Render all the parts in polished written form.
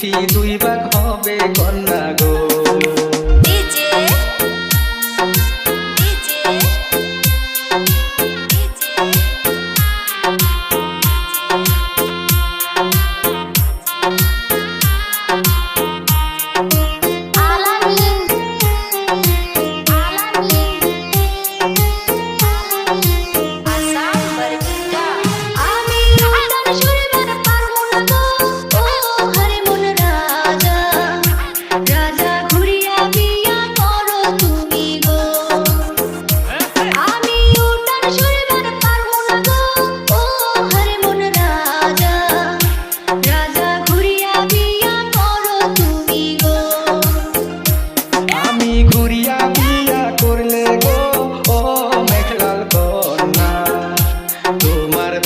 সিথি দুই ভাগ হবে কন্যা গো।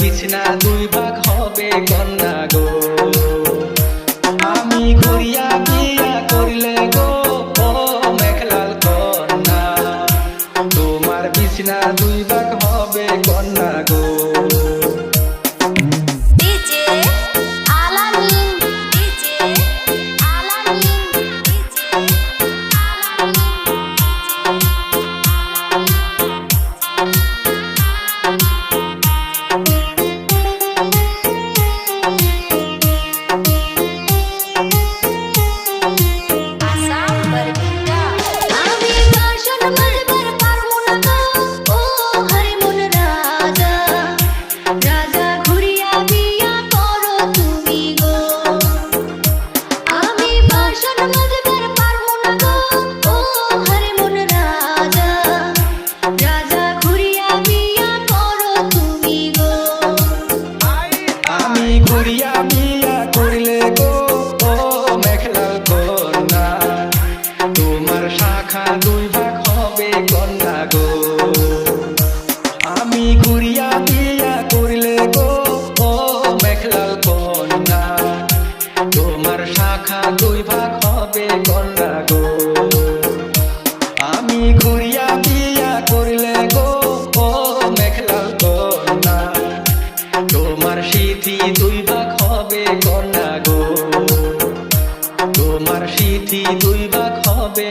বিছনা দুই ভাগ হবে কন্যা গো। আমি ঘুরিয়া বিয়া করলে গো ও মেঘলাল কন্যা, তোমার বিছনা দুই ভাগ হবে কন্যা গো। ঘুরিয়া বিয়া করলে গো ও মেঘলাল কন্যা, তোমার শাখা দুই ভাগ হবে কন্যা গো। আমি ঘুরিয়া বিয়া করলে গো ও মেঘলাল কন্যা, তোমার শাখা দুই ভাগ হবে কন্যা গো। আমি ঘুরিয়া বিয়া করলে গো ও মেঘলাল কন্যা, তোমার সিথি দুই ভাগ হবে কন্যা গো, তোমার সিথি দুই ভাগ হবে।